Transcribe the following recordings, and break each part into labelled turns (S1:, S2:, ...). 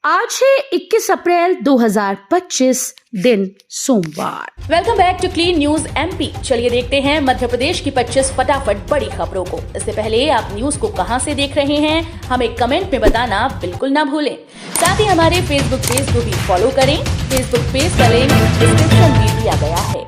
S1: आज है 21 अप्रैल 2025 दिन सोमवार।
S2: Welcome back to clean news MP. चलिए देखते हैं मध्य प्रदेश की 25 फटाफट बड़ी खबरों को। इससे पहले आप न्यूज को कहां से देख रहे हैं हमें कमेंट में बताना बिल्कुल ना भूलें। साथ ही हमारे फेसबुक पेज को भी फॉलो करें। फेसबुक पेज का लिंक डिस्क्रिप्शन में दिया गया है।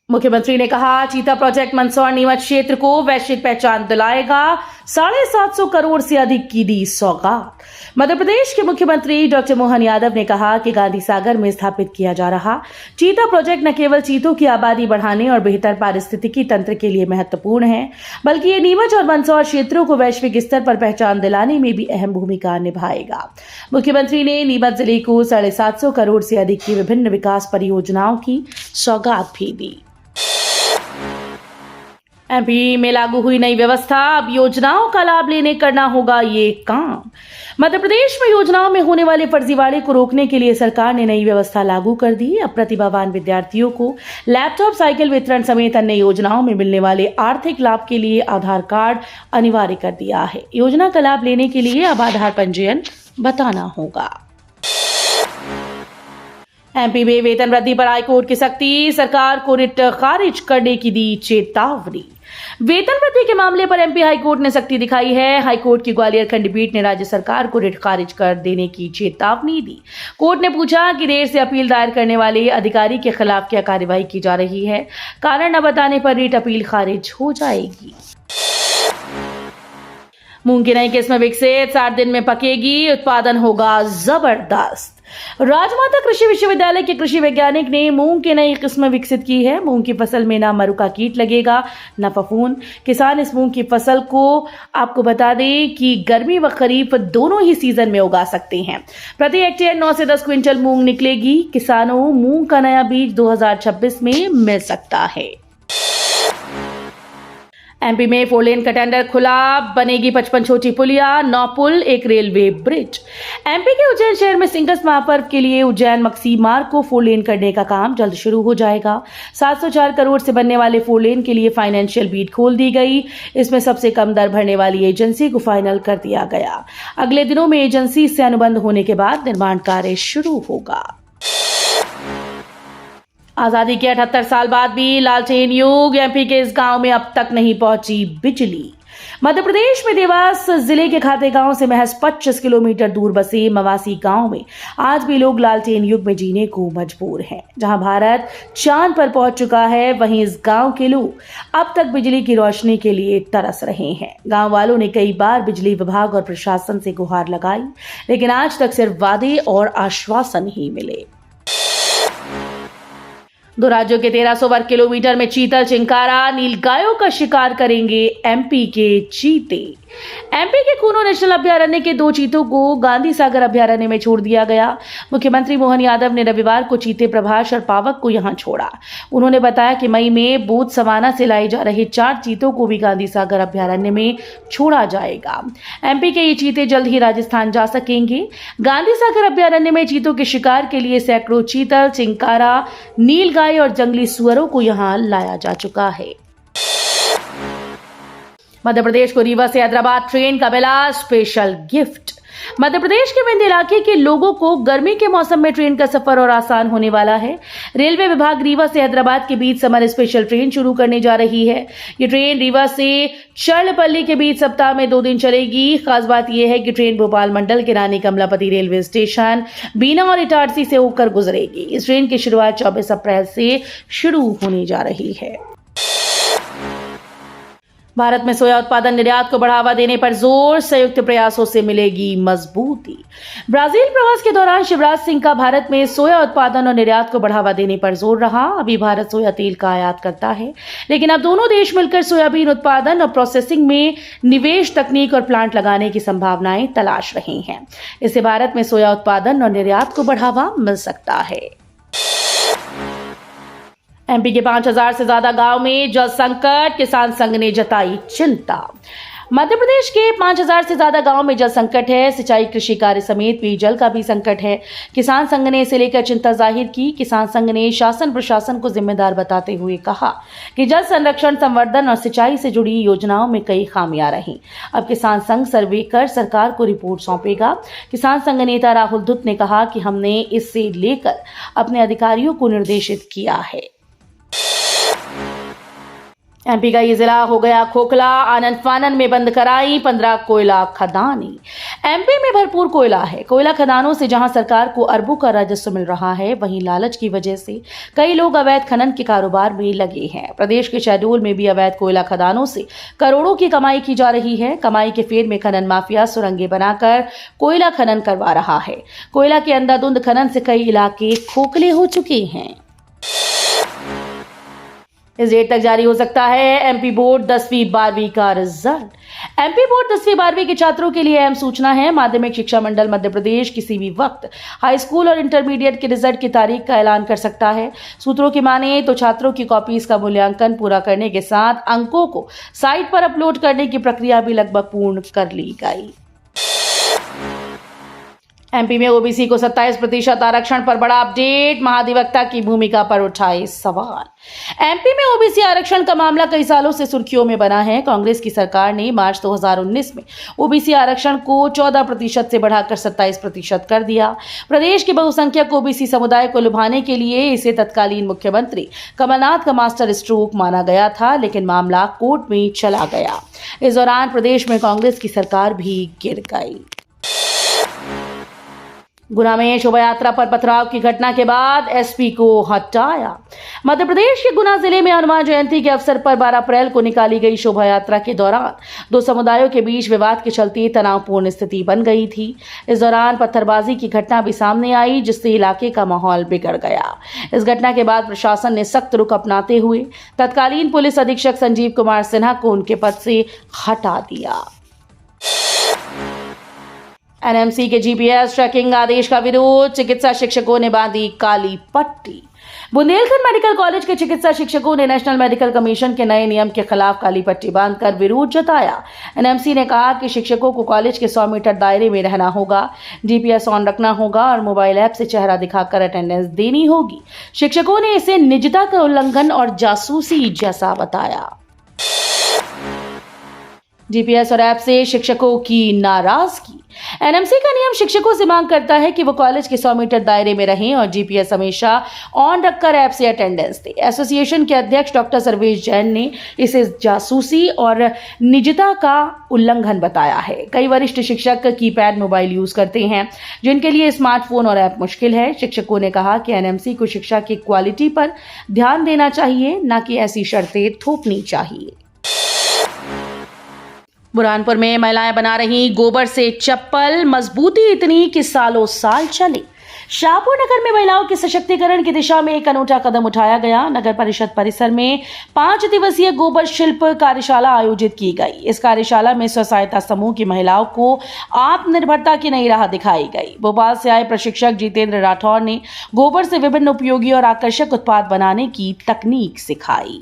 S1: मुख्यमंत्री ने कहा, चीता प्रोजेक्ट मंदसौर नीमच क्षेत्र को वैश्विक पहचान दिलाएगा। 750 करोड़ से अधिक की दी सौगात। मध्य प्रदेश के मुख्यमंत्री डॉक्टर मोहन यादव ने कहा कि गांधी सागर में स्थापित किया जा रहा चीता प्रोजेक्ट न केवल चीतों की आबादी बढ़ाने और बेहतर पारिस्थितिकी तंत्र के लिए महत्वपूर्ण है, बल्कि ये नीमच और मंदसौर क्षेत्रों को वैश्विक स्तर पर पहचान दिलाने में भी अहम भूमिका निभाएगा। मुख्यमंत्री ने नीमच जिले को 750 करोड़ से अधिक की विभिन्न विकास परियोजनाओं की सौगात भी दी। एमपी में लागू हुई नई व्यवस्था, अब योजनाओं का लाभ लेने करना होगा ये काम। मध्य प्रदेश में योजनाओं में होने वाले फर्जीवाड़े को रोकने के लिए सरकार ने नई व्यवस्था लागू कर दी। अब प्रतिभावान विद्यार्थियों को लैपटॉप, साइकिल वितरण समेत अन्य योजनाओं में मिलने वाले आर्थिक लाभ के लिए आधार कार्ड अनिवार्य कर दिया है। योजना का लाभ लेने के लिए अब आधार पंजीयन बताना होगा। एमपी में वेतन वृद्धि पर हाईकोर्ट की सख्ती, सरकार को रिट खारिज करने की दी चेतावनी। वेतन वृद्धि के मामले पर एमपी हाईकोर्ट ने सख्ती दिखाई है। हाईकोर्ट की ग्वालियर खंडपीठ ने राज्य सरकार को रिट खारिज कर देने की चेतावनी दी। कोर्ट ने पूछा कि देर से अपील दायर करने वाले अधिकारी के खिलाफ क्या कार्रवाई की जा रही है। कारण न बताने पर रिट अपील खारिज हो जाएगी। मूंग की नई किस्म विकसित, 60 दिन में पकेगी, उत्पादन होगा जबरदस्त। राजमाता कृषि विश्वविद्यालय के कृषि वैज्ञानिक ने मूंग की नई किस्म विकसित की है। मूंग की फसल में ना मरुका कीट लगेगा न फफूंद। किसान इस मूंग की फसल को आपको बता दें कि गर्मी व खरीफ दोनों ही सीजन में उगा सकते हैं। प्रति हेक्टेयर 9 से 10 क्विंटल मूंग निकलेगी। किसानों, मूंग का नया बीज 2026 में मिल सकता है। एमपी में 4 लेन का टेंडर खुला, बनेगी 55 छोटी पुलिया, 9 पुल, 1 रेलवे ब्रिज। एमपी के उज्जैन शहर में सिंगस महापर्व के लिए उज्जैन मक्सी मार्ग को 4 लेन करने का काम जल्द शुरू हो जाएगा। 704 करोड़ से बनने वाले 4 लेन के लिए फाइनेंशियल बीड खोल दी गई। इसमें सबसे कम दर भरने वाली एजेंसी को फाइनल कर दिया गया। अगले दिनों में एजेंसी से अनुबंध होने के बाद निर्माण कार्य शुरू होगा। आजादी के 78 साल बाद भी लालटेन युग, एमपी के इस गांव में अब तक नहीं पहुंची बिजली। मध्य प्रदेश में देवास जिले के खातेगांव से महज 25 किलोमीटर दूर बसे मवासी गांव में आज भी लोग लालटेन युग में जीने को मजबूर हैं। जहां भारत चांद पर पहुंच चुका है, वहीं इस गांव के लोग अब तक बिजली की रोशनी के लिए तरस रहे हैं। गांव वालों ने कई बार बिजली विभाग और प्रशासन से गुहार लगाई, लेकिन आज तक सिर्फ वादे और आश्वासन ही मिले। 2 राज्यों के 1300 वर्ग किलोमीटर में चीतल, चिंकारा, नीलगायों का शिकार करेंगे एमपी के चीते। एमपी के कूनो नेशनल अभ्यारण्य के 2 चीतों को गांधी सागर अभ्यारण्य में छोड़ दिया गया। मुख्यमंत्री मोहन यादव ने रविवार को चीते प्रभास और पावक को यहां छोड़ा। उन्होंने बताया कि मई में बोध सवाना से लाए जा रहे 4 चीतों को भी गांधी सागर अभ्यारण्य में छोड़ा जाएगा। एमपी के ये चीते जल्द ही राजस्थान जा सकेंगे। गांधी सागर अभ्यारण्य में चीतों के शिकार के लिए सैकड़ों चीतल, चिंकारा, नीलगाय और जंगली सुअरों को यहां लाया जा चुका है। मध्य प्रदेश को रीवा से हैदराबाद ट्रेन का मिला स्पेशल गिफ्ट। मध्य प्रदेश के विंध्य इलाके के लोगों को गर्मी के मौसम में ट्रेन का सफर और आसान होने वाला है। रेलवे विभाग रीवा से हैदराबाद के बीच समर स्पेशल ट्रेन शुरू करने जा रही है। ये ट्रेन रीवा से चर्लपल्ली के बीच सप्ताह में 2 दिन चलेगी। खास बात यह है कि ट्रेन भोपाल मंडल के रानी कमलापति रेलवे स्टेशन, बीना और इटारसी से होकर गुजरेगी। इस ट्रेन की शुरुआत 24 अप्रैल से शुरू होने जा रही है। भारत में सोया उत्पादन निर्यात को बढ़ावा देने पर जोर, संयुक्त प्रयासों से मिलेगी मजबूती। ब्राजील प्रवास के दौरान शिवराज सिंह का भारत में सोया उत्पादन और निर्यात को बढ़ावा देने पर जोर रहा। अभी भारत सोया तेल का आयात करता है, लेकिन अब दोनों देश मिलकर सोयाबीन उत्पादन और प्रोसेसिंग में निवेश, तकनीक और प्लांट लगाने की संभावनाएं तलाश रहे हैं। इससे भारत में सोया उत्पादन और निर्यात को बढ़ावा मिल सकता है। एमपी के 5000 से ज्यादा गांव में जल संकट, किसान संघ ने जताई चिंता। मध्य प्रदेश के 5000 से ज्यादा गांव में जल संकट है। सिंचाई, कृषि कार्य समेत पेयजल का भी संकट है। किसान संघ ने इसे लेकर चिंता जाहिर की। किसान संघ ने शासन प्रशासन को जिम्मेदार बताते हुए कहा कि जल संरक्षण, संवर्धन और सिंचाई से जुड़ी योजनाओं में कई खामियां रही। अब किसान संघ सर्वे कर सरकार को रिपोर्ट सौंपेगा। किसान संघ नेता राहुल धूत ने कहा कि हमने इससे लेकर अपने अधिकारियों को निर्देशित किया है। एमपी का ये जिला हो गया खोखला। आनन फानन में बंद कराई 15 कोयला खदानें। एमपी में भरपूर कोयला है। कोयला खदानों से जहां सरकार को अरबों का राजस्व मिल रहा है, वहीं लालच की वजह से कई लोग अवैध खनन के कारोबार में लगे हैं। प्रदेश के शहडोल में भी अवैध कोयला खदानों से करोड़ों की कमाई की जा रही है। कमाई के फेर में खनन माफिया सुरंगें बनाकर कोयला खनन करवा रहा है। कोयला के अंधाधुंध खनन से कई इलाके खोखले हो चुके हैं। इस डेट तक जारी हो सकता है एमपी बोर्ड 10वीं 12वीं का रिजल्ट। एमपी बोर्ड 10वीं 12वीं के छात्रों के लिए अहम सूचना है। माध्यमिक शिक्षा मंडल मध्य प्रदेश किसी भी वक्त हाई स्कूल और इंटरमीडिएट के रिजल्ट की तारीख का ऐलान कर सकता है। सूत्रों की माने तो छात्रों की कॉपीज का मूल्यांकन पूरा करने के साथ अंकों को साइट पर अपलोड करने की प्रक्रिया भी लगभग पूर्ण कर ली गई। एमपी में ओबीसी को 27% आरक्षण पर बड़ा अपडेट। महाधिवक्ता की भूमिका पर उठाए सवाल। एमपी में ओबीसी आरक्षण का मामला कई सालों से सुर्खियों में बना है। कांग्रेस की सरकार ने मार्च 2019 में ओबीसी आरक्षण को 14% से बढ़ाकर 27% कर दिया। प्रदेश के बहुसंख्यक ओबीसी समुदाय को लुभाने के लिए इसे तत्कालीन मुख्यमंत्री कमलनाथ का मास्टर स्ट्रोक माना गया था, लेकिन मामला कोर्ट में चला गया। इस दौरान प्रदेश में कांग्रेस की सरकार भी गिर गई। गुना में शोभा यात्रा पर पथराव की घटना के बाद एसपी को हटाया। मध्य प्रदेश के गुना जिले में हनुमान जयंती के अवसर पर 12 अप्रैल को निकाली गई शोभा यात्रा के दौरान दो समुदायों के बीच विवाद के चलते तनावपूर्ण स्थिति बन गई थी। इस दौरान पत्थरबाजी की घटना भी सामने आई, जिससे इलाके का माहौल बिगड़ गया। इस घटना के बाद प्रशासन ने सख्त रुख अपनाते हुए तत्कालीन पुलिस अधीक्षक संजीव कुमार सिन्हा को उनके पद से हटा दिया। एनएमसी के जीपीएस ट्रैकिंग आदेश का विरोध। चिकित्सा शिक्षकों ने बांधी काली पट्टी। बुंदेलखंड मेडिकल कॉलेज के चिकित्सा शिक्षकों ने नेशनल मेडिकल कमीशन के नए नियम के खिलाफ काली पट्टी बांधकर विरोध जताया। एनएमसी ने कहा कि शिक्षकों को कॉलेज के 100 मीटर दायरे में रहना होगा, जीपीएस ऑन रखना होगा और मोबाइल ऐप से चेहरा दिखाकर अटेंडेंस देनी होगी। शिक्षकों ने इसे निजता का उल्लंघन और जासूसी जैसा बताया। जीपीएस और ऐप से शिक्षकों की नाराजगी। एनएमसी का नियम शिक्षकों से मांग करता है कि वो कॉलेज के 100 मीटर दायरे में रहें और जीपीएस हमेशा ऑन रखकर ऐप से अटेंडेंस दें। एसोसिएशन के अध्यक्ष डॉक्टर सर्वेश जैन ने इसे जासूसी और निजता का उल्लंघन बताया है। कई वरिष्ठ शिक्षक कीपैड मोबाइल यूज करते हैं, जिनके लिए स्मार्टफोन और ऐप मुश्किल है। शिक्षकों ने कहा कि एनएमसी को शिक्षा की क्वालिटी पर ध्यान देना चाहिए, न कि ऐसी शर्तें थोपनी चाहिए। बुरहानपुर में महिलाएं बना रही गोबर से चप्पल, मजबूती इतनी कि सालों साल चले। शाहपुर नगर में महिलाओं के सशक्तिकरण की दिशा में एक अनूठा कदम उठाया गया। नगर परिषद परिसर में 5 दिवसीय गोबर शिल्प कार्यशाला आयोजित की गई। इस कार्यशाला में स्व सहायता समूह की महिलाओं को आत्मनिर्भरता की नई राह दिखाई गई। भोपाल से आए प्रशिक्षक जितेंद्र राठौर ने गोबर से विभिन्न उपयोगी और आकर्षक उत्पाद बनाने की तकनीक सिखाई।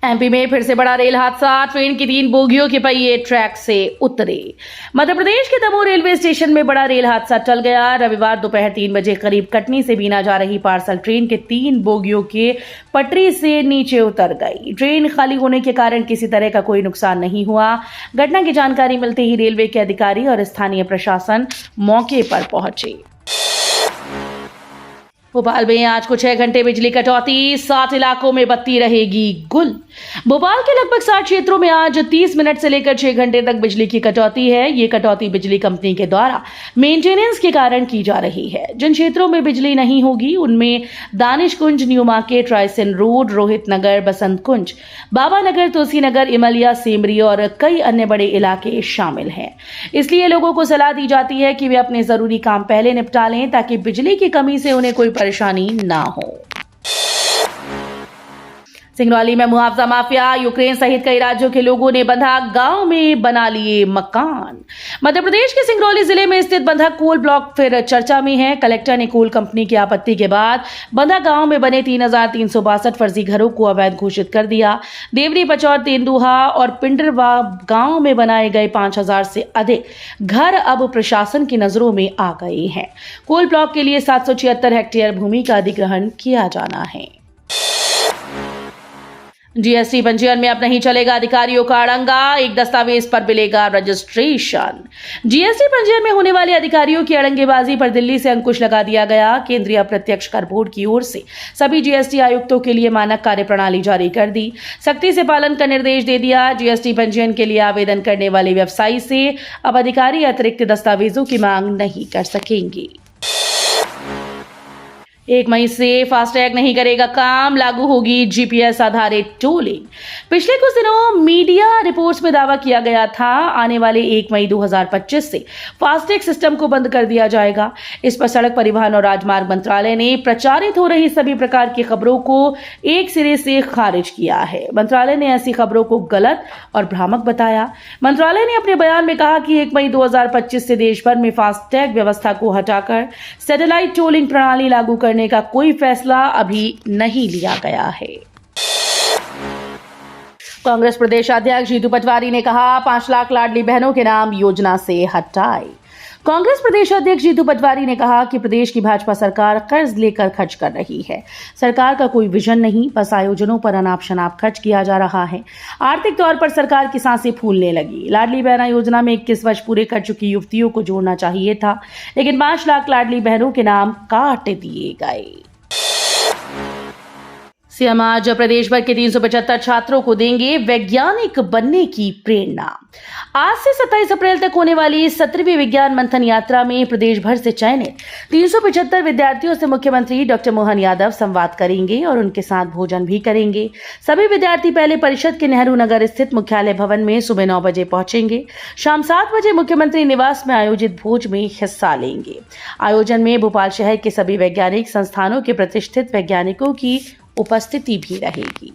S1: एमपी में फिर से बड़ा रेल हादसा। ट्रेन की 3 बोगियों के पहिए ट्रैक से उतरे। मध्य प्रदेश के दमोह रेलवे स्टेशन में बड़ा रेल हादसा टल गया। रविवार दोपहर 3 बजे करीब कटनी से बीना जा रही पार्सल ट्रेन के 3 बोगियों के पटरी से नीचे उतर गई। ट्रेन खाली होने के कारण किसी तरह का कोई नुकसान नहीं हुआ। घटना की जानकारी मिलते ही रेलवे के अधिकारी और स्थानीय प्रशासन मौके पर पहुंचे। भोपाल में आज कुछ 6 घंटे बिजली कटौती। 7 इलाकों में बत्ती रहेगी गुल। भोपाल के लगभग 60 क्षेत्रों में आज 30 मिनट से लेकर 6 घंटे तक बिजली की कटौती है। ये कटौती बिजली कंपनी के द्वारा मेंटेनेंस के कारण की जा रही है। जिन क्षेत्रों में बिजली नहीं होगी उनमें Danish Kunj, new market, Raisen road, Rohit Nagar, Basant Kunj, Baba Nagar, Tulsi Nagar, Imliya, Semri और कई अन्य बड़े इलाके शामिल हैं। इसलिए लोगों को सलाह दी जाती है कि वे अपने जरूरी काम पहले निपटा लें, ताकि बिजली की कमी से उन्हें कोई परेशानी ना हो। सिंगरौली में मुआवजा माफिया, यूक्रेन सहित कई राज्यों के लोगों ने बंधा गांव में बना लिए मकान। मध्य प्रदेश के सिंगरौली जिले में स्थित बंधा कोल ब्लॉक फिर चर्चा में है। कलेक्टर ने कोल कंपनी की आपत्ति के बाद बंधा गांव में बने 3,362 फर्जी घरों को अवैध घोषित कर दिया। देवरी, पचौर, तेंदुहा और पिंडरवा गांव में बनाए गए 5,000 से अधिक घर अब प्रशासन की नजरों में आ गए हैं। कोल ब्लॉक के लिए 776 हेक्टेयर भूमि का अधिग्रहण किया जाना है। जीएसटी पंजीयन में अब नहीं चलेगा अधिकारियों का अड़ंगा, एक दस्तावेज पर मिलेगा रजिस्ट्रेशन। जीएसटी पंजीयन में होने वाले अधिकारियों की अड़ंगेबाजी पर दिल्ली से अंकुश लगा दिया गया। केंद्रीय अप्रत्यक्ष कर बोर्ड की ओर से सभी जीएसटी आयुक्तों के लिए मानक कार्यप्रणाली जारी कर दी, सख्ती से पालन का निर्देश दे दिया। जीएसटी पंजीयन के लिए आवेदन करने वाले व्यवसायी से अब अधिकारी अतिरिक्त दस्तावेजों की मांग नहीं कर सकेंगे। 1 मई से फास्टैग नहीं करेगा काम, लागू होगी जीपीएस आधारित टोलिंग। पिछले कुछ दिनों मीडिया रिपोर्ट्स में दावा किया गया था आने वाले 1 मई 2025 से फास्टैग सिस्टम को बंद कर दिया जाएगा। इस पर सड़क परिवहन और राजमार्ग मंत्रालय ने प्रचारित हो रही सभी प्रकार की खबरों को एक सिरे से खारिज किया है। मंत्रालय ने ऐसी खबरों को गलत और भ्रामक बताया। मंत्रालय ने अपने बयान में कहा कि 1 मई 2025 से देश भर में फास्टैग व्यवस्था को हटाकर सैटेलाइट टोलिंग प्रणाली लागू करने का कोई फैसला अभी नहीं लिया गया है। कांग्रेस प्रदेश अध्यक्ष जीतू पटवारी ने कहा 5 लाख लाडली बहनों के नाम योजना से हटाए। कांग्रेस प्रदेश अध्यक्ष जीतू पटवारी ने कहा कि प्रदेश की भाजपा सरकार कर्ज लेकर खर्च कर रही है। सरकार का कोई विजन नहीं, बस आयोजनों पर अनाप शनाप खर्च किया जा रहा है। आर्थिक तौर पर सरकार की सांसें फूलने लगी। लाडली बहना योजना में 21 वर्ष पूरे कर चुकी युवतियों को जोड़ना चाहिए था, लेकिन 5 लाख लाडली बहनों के नाम काट दिए गए। सीएम आज प्रदेश भर के 375 छात्रों को देंगे वैज्ञानिक बनने की प्रेरणा। आज से 27 अप्रैल तक होने वाली 17वीं विज्ञान मंथन यात्रा में प्रदेश भर से चयनित 375 विद्यार्थियों से मुख्यमंत्री डॉक्टर मोहन यादव संवाद करेंगे और उनके साथ भोजन भी करेंगे। सभी विद्यार्थी पहले परिषद के नेहरू नगर स्थित मुख्यालय भवन में सुबह 9 बजे पहुंचेंगे। शाम 7 बजे मुख्यमंत्री निवास में आयोजित भोज में हिस्सा लेंगे। आयोजन में भोपाल शहर के सभी वैज्ञानिक संस्थानों के प्रतिष्ठित वैज्ञानिकों की उपस्थिति भी रहेगी।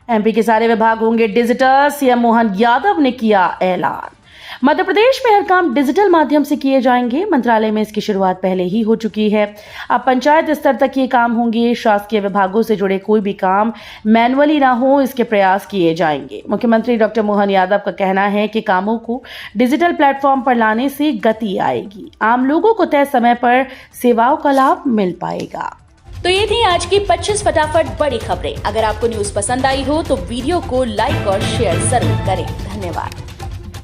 S1: एमपी के सारे विभाग होंगे डिजिटल, सीएम मोहन यादव ने किया ऐलान। मध्य प्रदेश में हर काम डिजिटल माध्यम से किए जाएंगे। मंत्रालय में इसकी शुरुआत पहले ही हो चुकी है। अब पंचायत स्तर तक ये काम होंगे। शासकीय विभागों से जुड़े कोई भी काम मैनुअली ना हो, इसके प्रयास किए जाएंगे। मुख्यमंत्री डॉक्टर मोहन यादव का कहना है कि कामों को डिजिटल प्लेटफॉर्म पर लाने से गति आएगी। आम लोगों को तय समय पर सेवाओं का लाभ मिल पाएगा।
S2: तो ये थी आज की 25 फटाफट बड़ी खबरें। अगर आपको न्यूज पसंद आई हो तो वीडियो को लाइक और शेयर जरूर करें। धन्यवाद।